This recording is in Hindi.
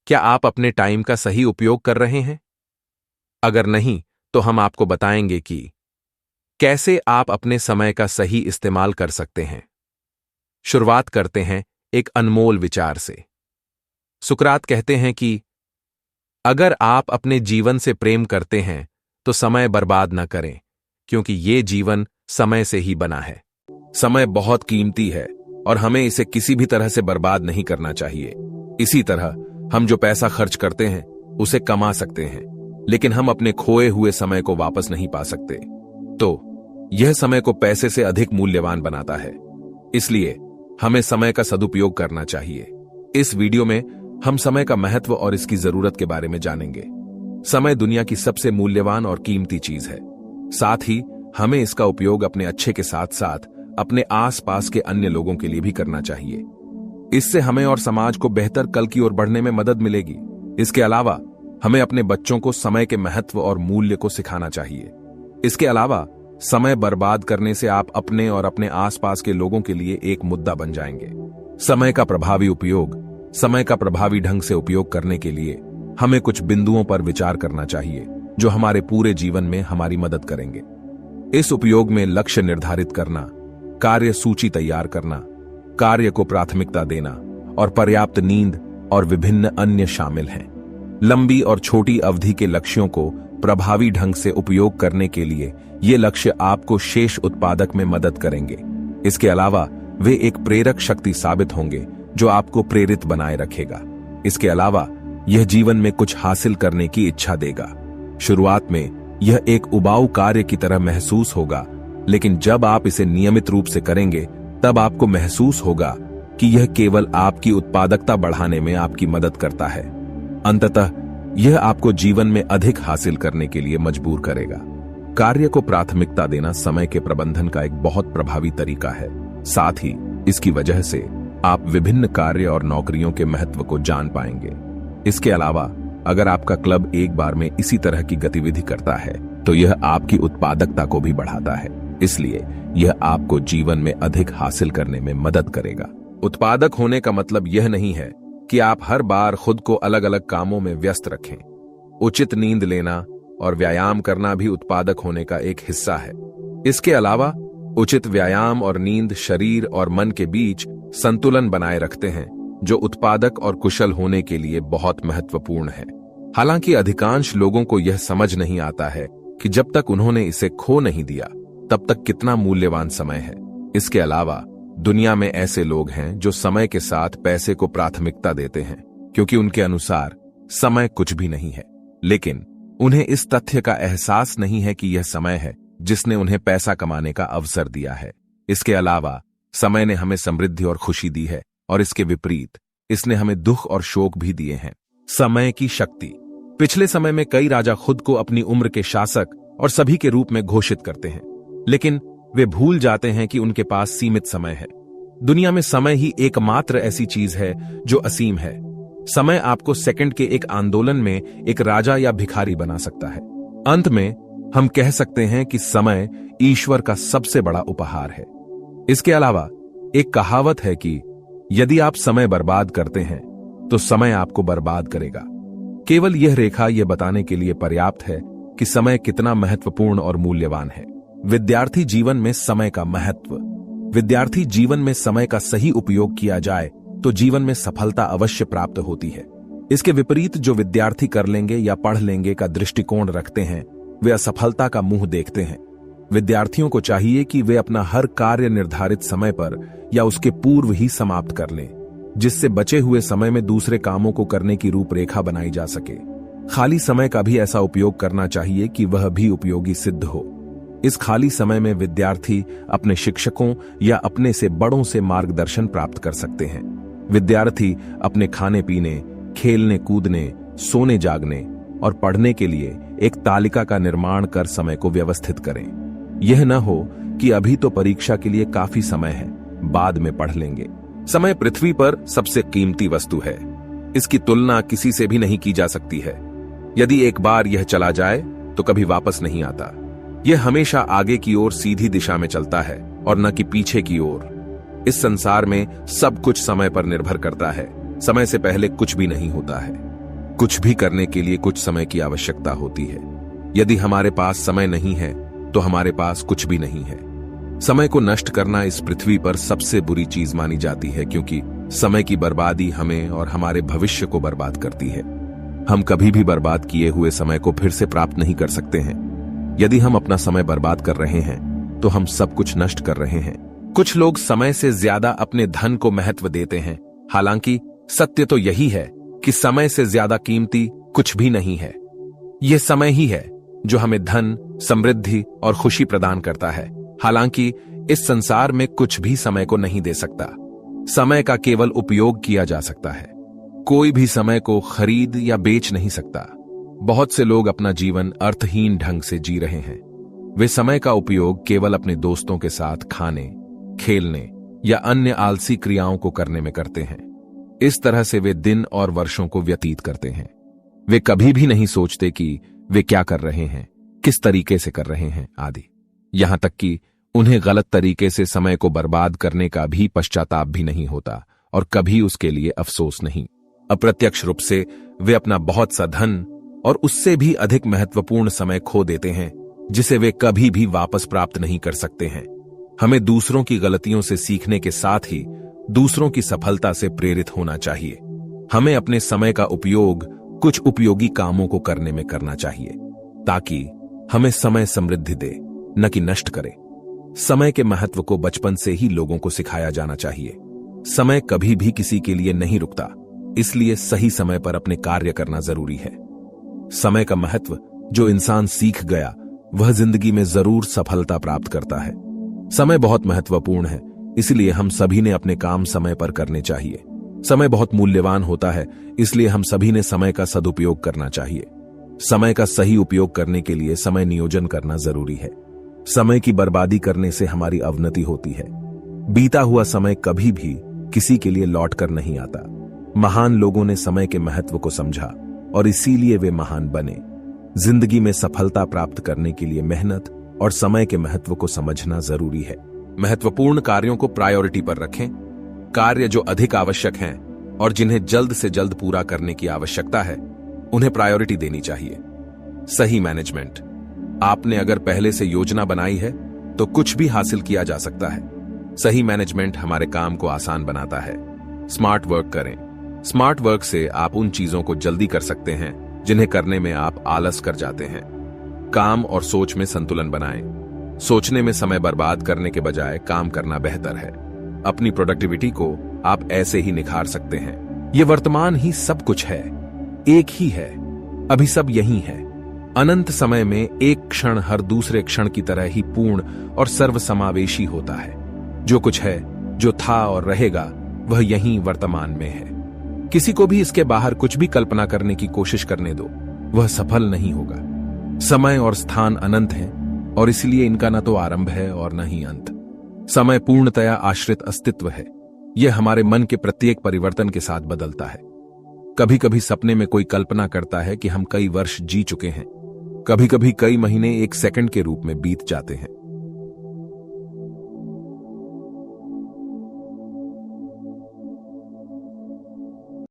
क्या आप अपने टाइम का सही उपयोग कर रहे हैं? अगर नहीं, तो हम आपको बताएंगे कि कैसे आप अपने समय का सही इस्तेमाल कर सकते हैं। शुरुआत करते हैं एक अनमोल विचार से। सुकरात कहते हैं कि अगर आप अपने जीवन से प्रेम करते हैं तो समय बर्बाद न करें, क्योंकि ये जीवन समय से ही बना है। समय बहुत कीमती है और हमें इसे किसी भी तरह से बर्बाद नहीं करना चाहिए। इसी तरह हम जो पैसा खर्च करते हैं उसे कमा सकते हैं, लेकिन हम अपने खोए हुए समय को वापस नहीं पा सकते। तो यह समय को पैसे से अधिक मूल्यवान बनाता है। इसलिए हमें समय का सदुपयोग करना चाहिए। इस वीडियो में हम समय का महत्व और इसकी जरूरत के बारे में जानेंगे। समय दुनिया की सबसे मूल्यवान और कीमती चीज है। साथ ही हमें इसका उपयोग अपने अच्छे के साथ साथ अपने आसपास के अन्य लोगों के लिए भी करना चाहिए। इससे हमें और समाज को बेहतर कल की ओर बढ़ने में मदद मिलेगी। इसके अलावा हमें अपने बच्चों को समय के महत्व और मूल्य को सिखाना चाहिए। इसके अलावा समय बर्बाद करने से आप अपने और अपने आसपास के लोगों के लिए एक मुद्दा बन जाएंगे। समय का प्रभावी उपयोग। समय का प्रभावी ढंग से उपयोग करने के लिए हमें कुछ बिंदुओं पर विचार करना चाहिए जो हमारे पूरे जीवन में हमारी मदद करेंगे। इस उपयोग में लक्ष्य निर्धारित करना, कार्य सूची तैयार करना, कार्य को प्राथमिकता देना और पर्याप्त नींद और विभिन्न अन्य शामिल हैं। लंबी और छोटी अवधि के लक्ष्यों को प्रभावी ढंग से उपयोग करने के लिए ये लक्ष्य आपको शेष उत्पादक में मदद करेंगे। इसके अलावा वे एक प्रेरक शक्ति साबित होंगे जो आपको प्रेरित बनाए रखेगा। इसके अलावा यह जीवन में कुछ हासिल करने की इच्छा देगा। शुरुआत में यह एक उबाऊ कार्य की तरह महसूस होगा, लेकिन जब आप इसे नियमित रूप से करेंगे तब आपको महसूस होगा कि यह केवल आपकी उत्पादकता बढ़ाने में आपकी मदद करता है। अंततः यह आपको जीवन में अधिक हासिल करने के लिए मजबूर करेगा। कार्य को प्राथमिकता देना समय के प्रबंधन का एक बहुत प्रभावी तरीका है। साथ ही इसकी वजह से आप विभिन्न कार्य और नौकरियों के महत्व को जान पाएंगे। इसके अलावा अगर आपका क्लब एक बार में इसी तरह की गतिविधि करता है तो यह आपकी उत्पादकता को भी बढ़ाता है। इसलिए यह आपको जीवन में अधिक हासिल करने में मदद करेगा। उत्पादक होने का मतलब यह नहीं है कि आप हर बार खुद को अलग अलग कामों में व्यस्त रखें। उचित नींद लेना और व्यायाम करना भी उत्पादक होने का एक हिस्सा है। इसके अलावा उचित व्यायाम और नींद शरीर और मन के बीच संतुलन बनाए रखते हैं, जो उत्पादक और कुशल होने के लिए बहुत महत्वपूर्ण है। हालांकि अधिकांश लोगों को यह समझ नहीं आता है कि जब तक उन्होंने इसे खो नहीं दिया तब तक कितना मूल्यवान समय है। इसके अलावा दुनिया में ऐसे लोग हैं जो समय के साथ पैसे को प्राथमिकता देते हैं, क्योंकि उनके अनुसार समय कुछ भी नहीं है। लेकिन उन्हें इस तथ्य का एहसास नहीं है कि यह समय है जिसने उन्हें पैसा कमाने का अवसर दिया है। इसके अलावा समय ने हमें समृद्धि और खुशी दी है, और इसके विपरीत इसने हमें दुख और शोक भी दिए हैं। समय की शक्ति। पिछले समय में कई राजा खुद को अपनी उम्र के शासक और सभी के रूप में घोषित करते हैं, लेकिन वे भूल जाते हैं कि उनके पास सीमित समय है। दुनिया में समय ही एकमात्र ऐसी चीज है जो असीम है। समय आपको सेकंड के एक आंदोलन में एक राजा या भिखारी बना सकता है। अंत में हम कह सकते हैं कि समय ईश्वर का सबसे बड़ा उपहार है। इसके अलावा एक कहावत है कि यदि आप समय बर्बाद करते हैं तो समय आपको बर्बाद करेगा। केवल यह रेखा यह बताने के लिए पर्याप्त है कि समय कितना महत्वपूर्ण और मूल्यवान है। विद्यार्थी जीवन में समय का महत्व। विद्यार्थी जीवन में समय का सही उपयोग किया जाए तो जीवन में सफलता अवश्य प्राप्त होती है। इसके विपरीत जो विद्यार्थी कर लेंगे या पढ़ लेंगे का दृष्टिकोण रखते हैं, वे असफलता का मुंह देखते हैं। विद्यार्थियों को चाहिए कि वे अपना हर कार्य निर्धारित समय पर या उसके पूर्व ही समाप्त कर लें, जिससे बचे हुए समय में दूसरे कामों को करने की रूपरेखा बनाई जा सके। खाली समय का भी ऐसा उपयोग करना चाहिए कि वह भी उपयोगी सिद्ध हो। इस खाली समय में विद्यार्थी अपने शिक्षकों या अपने से बड़ों से मार्गदर्शन प्राप्त कर सकते हैं। विद्यार्थी अपने खाने पीने, खेलने कूदने, सोने जागने और पढ़ने के लिए एक तालिका का निर्माण कर समय को व्यवस्थित करें। यह न हो कि अभी तो परीक्षा के लिए काफी समय है, बाद में पढ़ लेंगे। समय पृथ्वी पर सबसे कीमती वस्तु है। इसकी तुलना किसी से भी नहीं की जा सकती है। यदि एक बार यह चला जाए तो कभी वापस नहीं आता। यह हमेशा आगे की ओर सीधी दिशा में चलता है और न कि पीछे की ओर। इस संसार में सब कुछ समय पर निर्भर करता है। समय से पहले कुछ भी नहीं होता है। कुछ भी करने के लिए कुछ समय की आवश्यकता होती है। यदि हमारे पास समय नहीं है तो हमारे पास कुछ भी नहीं है। समय को नष्ट करना इस पृथ्वी पर सबसे बुरी चीज मानी जाती है, क्योंकि समय की बर्बादी हमें और हमारे भविष्य को बर्बाद करती है। हम कभी भी बर्बाद किए हुए समय को फिर से प्राप्त नहीं कर सकते हैं। यदि हम अपना समय बर्बाद कर रहे हैं तो हम सब कुछ नष्ट कर रहे हैं। कुछ लोग समय से ज्यादा अपने धन को महत्व देते हैं, हालांकि सत्य तो यही है कि समय से ज्यादा कीमती कुछ भी नहीं है। यह समय ही है जो हमें धन, समृद्धि और खुशी प्रदान करता है। हालांकि इस संसार में कुछ भी समय को नहीं दे सकता। समय का केवल उपयोग किया जा सकता है। कोई भी समय को खरीद या बेच नहीं सकता। बहुत से लोग अपना जीवन अर्थहीन ढंग से जी रहे हैं। वे समय का उपयोग केवल अपने दोस्तों के साथ खाने, खेलने या अन्य आलसी क्रियाओं को करने में करते हैं। इस तरह से वे दिन और वर्षों को व्यतीत करते हैं। वे कभी भी नहीं सोचते कि वे क्या कर रहे हैं, किस तरीके से कर रहे हैं आदि। यहां तक कि उन्हें गलत तरीके से समय को बर्बाद करने का भी पश्चाताप भी नहीं होता और कभी उसके लिए अफसोस नहीं। अप्रत्यक्ष रूप से वे अपना बहुत सा धन और उससे भी अधिक महत्वपूर्ण समय खो देते हैं, जिसे वे कभी भी वापस प्राप्त नहीं कर सकते हैं। हमें दूसरों की गलतियों से सीखने के साथ ही दूसरों की सफलता से प्रेरित होना चाहिए। हमें अपने समय का उपयोग कुछ उपयोगी कामों को करने में करना चाहिए, ताकि हमें समय समृद्धि दे, न कि नष्ट करे। समय के महत्व को बचपन से ही लोगों को सिखाया जाना चाहिए। समय कभी भी किसी के लिए नहीं रुकता, इसलिए सही समय पर अपने कार्य करना जरूरी है। समय का महत्व जो इंसान सीख गया, वह जिंदगी में जरूर सफलता प्राप्त करता है। समय बहुत महत्वपूर्ण है, इसलिए हम सभी ने अपने काम समय पर करने चाहिए। समय बहुत मूल्यवान होता है, इसलिए हम सभी ने समय का सदुपयोग करना चाहिए। समय का सही उपयोग करने के लिए समय नियोजन करना जरूरी है। समय की बर्बादी करने से हमारी अवनति होती है। बीता हुआ समय कभी भी किसी के लिए लौट कर नहीं आता। महान लोगों ने समय के महत्व को समझा और इसीलिए वे महान बने। जिंदगी में सफलता प्राप्त करने के लिए मेहनत और समय के महत्व को समझना जरूरी है। महत्वपूर्ण कार्यों को प्रायोरिटी पर रखें। कार्य जो अधिक आवश्यक हैं और जिन्हें जल्द से जल्द पूरा करने की आवश्यकता है, उन्हें प्रायोरिटी देनी चाहिए। सही मैनेजमेंट। आपने अगर पहले से योजना बनाई है तो कुछ भी हासिल किया जा सकता है। सही मैनेजमेंट हमारे काम को आसान बनाता है। स्मार्ट वर्क करें। स्मार्ट वर्क से आप उन चीजों को जल्दी कर सकते हैं जिन्हें करने में आप आलस कर जाते हैं। काम और सोच में संतुलन बनाएं। सोचने में समय बर्बाद करने के बजाय काम करना बेहतर है। अपनी प्रोडक्टिविटी को आप ऐसे ही निखार सकते हैं। यह वर्तमान ही सब कुछ है, एक ही है, अभी सब यही है। अनंत समय में एक क्षण हर दूसरे क्षण की तरह ही पूर्ण और सर्वसमावेशी होता है। जो कुछ है, जो था और रहेगा, वह यहीं वर्तमान में है। किसी को भी इसके बाहर कुछ भी कल्पना करने की कोशिश करने दो, वह सफल नहीं होगा। समय और स्थान अनंत हैं और इसलिए इनका न तो आरंभ है और न ही अंत। समय पूर्णतया आश्रित अस्तित्व है। यह हमारे मन के प्रत्येक परिवर्तन के साथ बदलता है। कभी कभी सपने में कोई कल्पना करता है कि हम कई वर्ष जी चुके हैं। कभी कभी कई महीने एक सेकंड के रूप में बीत जाते हैं।